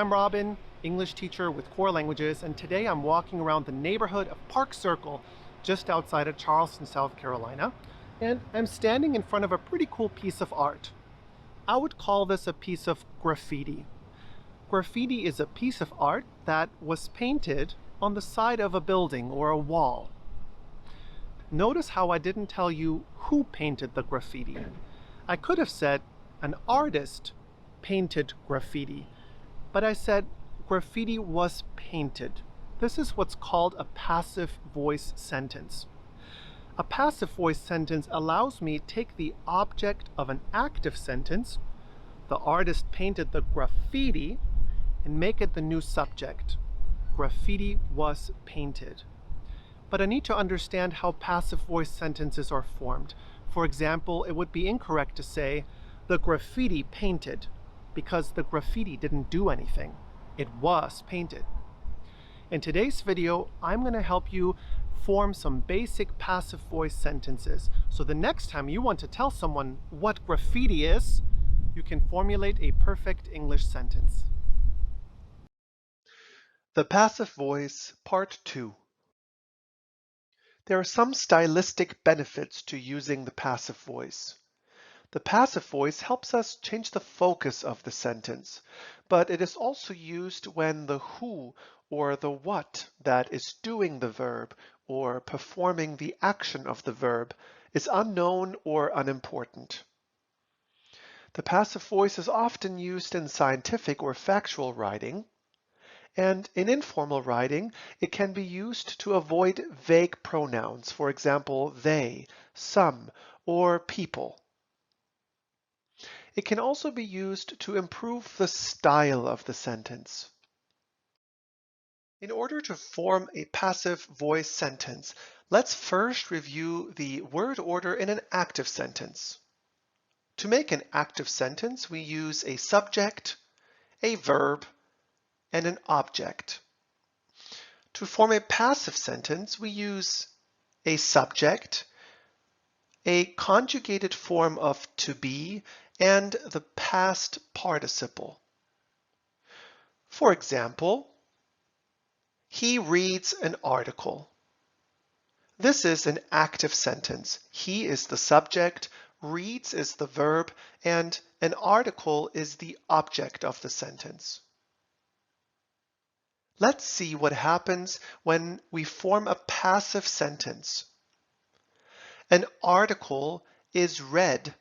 I'm Robin, English teacher with Core Languages, and today I'm walking around the neighborhood of Park Circle just outside of Charleston, South Carolina, and I'm standing in front of a pretty cool piece of art. I would call this a piece of graffiti. Graffiti is a piece of art that was painted on the side of a building or a wall. Notice how I didn't tell you who painted the graffiti. I could have said an artist painted graffiti, but I said graffiti was painted. This is what's called a passive voice sentence. A passive voice sentence allows me to take the object of an active sentence, the artist painted the graffiti, and make it the new subject. Graffiti was painted. But I need to understand how passive voice sentences are formed. For example, it would be incorrect to say, the graffiti painted, because the graffiti didn't do anything. It was painted. In today's video, I'm going to help you form some basic passive voice sentences. So the next time you want to tell someone what graffiti is, you can formulate a perfect English sentence. The passive voice, part 2. There are some stylistic benefits to using the passive voice. The passive voice helps us change the focus of the sentence, but it is also used when the who or the what that is doing the verb or performing the action of the verb is unknown or unimportant. The passive voice is often used in scientific or factual writing, and in informal writing, it can be used to avoid vague pronouns, for example, they, some, or people. It can also be used to improve the style of the sentence. In order to form a passive voice sentence, let's first review the word order in an active sentence. To make an active sentence, we use a subject, a verb, and an object. To form a passive sentence, we use a subject, a conjugated form of to be, and the past participle. For example, he reads an article. This is an active sentence. He is the subject, reads is the verb, and an article is the object of the sentence. Let's see what happens when we form a passive sentence. An article is read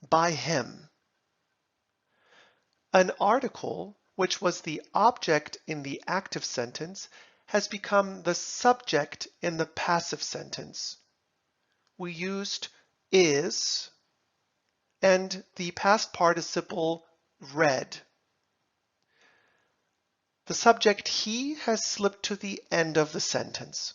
by him. An article, which was the object in the active sentence, has become the subject in the passive sentence. We used is and the past participle read. The subject he has slipped to the end of the sentence.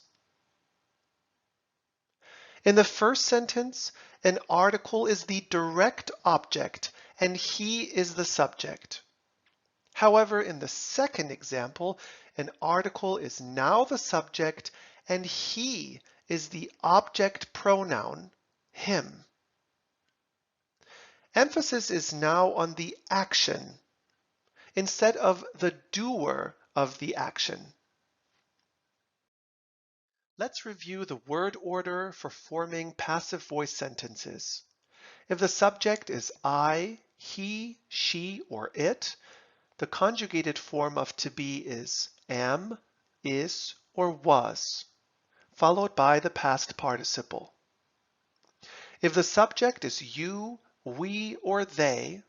In the first sentence, an article is the direct object and he is the subject. However, in the second example, an article is now the subject and he is the object pronoun, him. Emphasis is now on the action instead of the doer of the action. Let's review the word order for forming passive voice sentences. If the subject is I, he, she, or it, the conjugated form of to be is am, is, or was, followed by the past participle. If the subject is you, we, or they,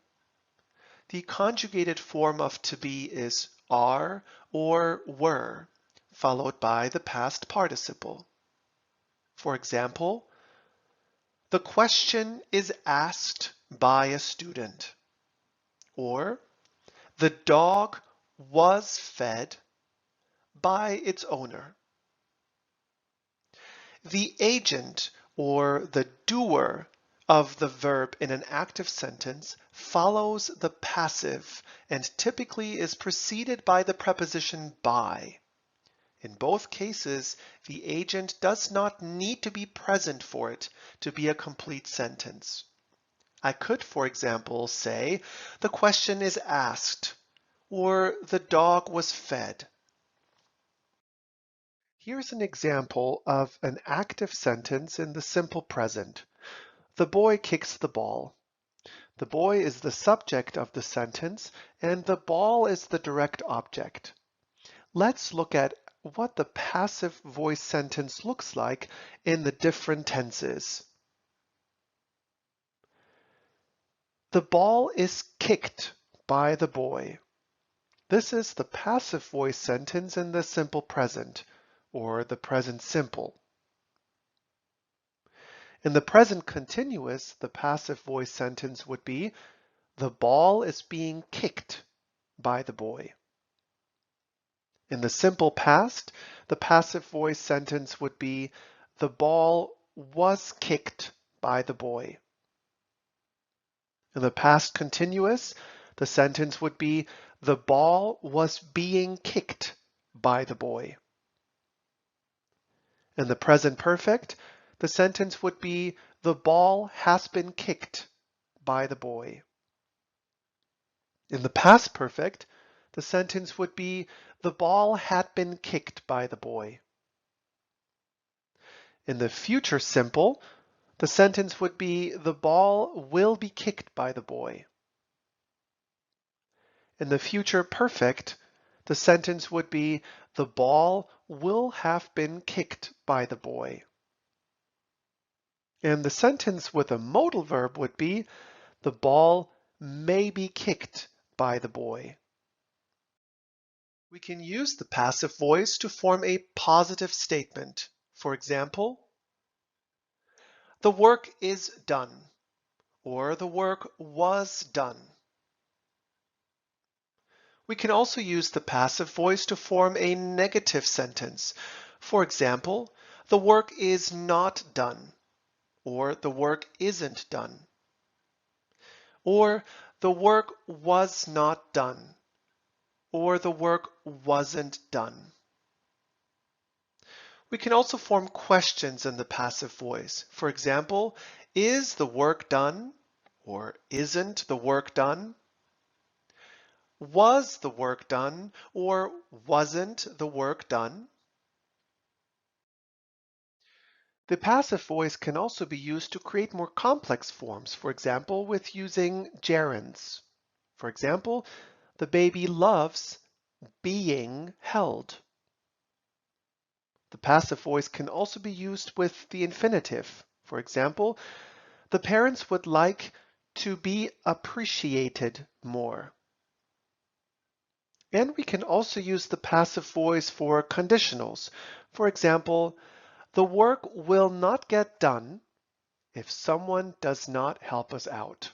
the conjugated form of to be is are or were, followed by the past participle. For example, the question is asked by a student, or the dog was fed by its owner. The agent or the doer of the verb in an active sentence follows the passive and typically is preceded by the preposition by. In both cases, the agent does not need to be present for it to be a complete sentence. I could, for example, say, the question is asked, or the dog was fed. Here's an example of an active sentence in the simple present. The boy kicks the ball. The boy is the subject of the sentence, and the ball is the direct object. Let's look at what the passive voice sentence looks like in the different tenses. The ball is kicked by the boy. This is the passive voice sentence in the simple present, or the present simple. In the present continuous, the passive voice sentence would be, the ball is being kicked by the boy. In the simple past, the passive voice sentence would be, the ball was kicked by the boy. In the past continuous, the sentence would be, the ball was being kicked by the boy. In the present perfect, the sentence would be, the ball has been kicked by the boy. In the past perfect, the sentence would be, the ball had been kicked by the boy. In the future simple, the sentence would be, the ball will be kicked by the boy. In the future perfect, the sentence would be, the ball will have been kicked by the boy. And the sentence with a modal verb would be, the ball may be kicked by the boy. We can use the passive voice to form a positive statement. For example, the work is done, or the work was done. We can also use the passive voice to form a negative sentence. For example, the work is not done, or the work isn't done. Or the work was not done, or the work wasn't done. We can also form questions in the passive voice. For example, is the work done, or isn't the work done? Was the work done, or wasn't the work done? The passive voice can also be used to create more complex forms, for example, with using gerunds. For example, the baby loves being held. The passive voice can also be used with the infinitive. For example, the parents would like to be appreciated more. And we can also use the passive voice for conditionals. For example, the work will not get done if someone does not help us out.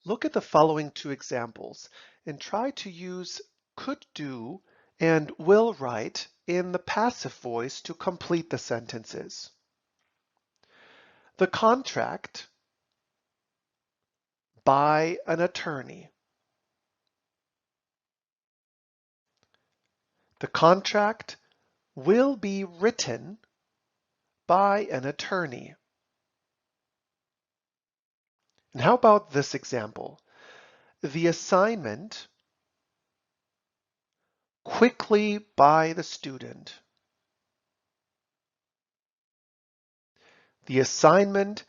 Look at the following two examples and try to use could do and will write in the passive voice to complete the sentences. The contract by an attorney. The contract will be written by an attorney. And how about this example? The assignment quickly by the student. The assignment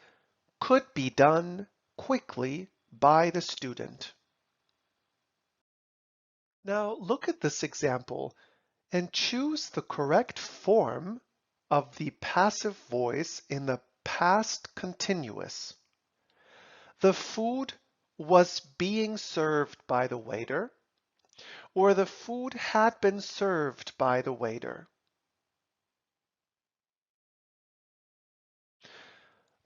could be done quickly by the student. Now look at this example and choose the correct form of the passive voice in the past continuous. The food was being served by the waiter, or the food had been served by the waiter.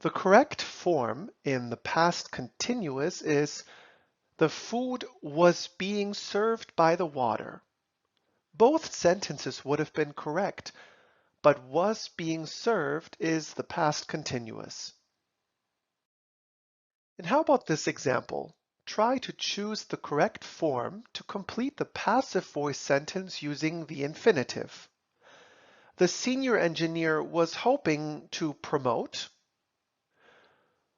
The correct form in the past continuous is, the food was being served by the water. Both sentences would have been correct, but was being served is the past continuous. And how about this example? Try to choose the correct form to complete the passive voice sentence using the infinitive. The senior engineer was hoping to promote,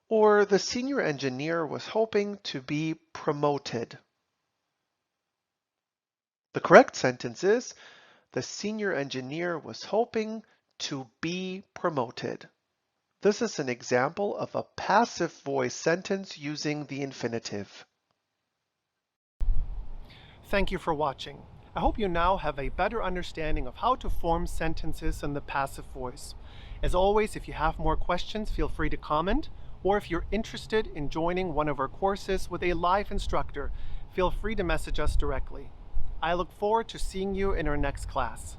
Or the senior engineer was hoping to be promoted. The correct sentence is, the senior engineer was hoping to be promoted. This is an example of a passive voice sentence using the infinitive. Thank you for watching. I hope you now have a better understanding of how to form sentences in the passive voice. As always, if you have more questions, feel free to comment, or if you're interested in joining one of our courses with a live instructor, feel free to message us directly. I look forward to seeing you in our next class.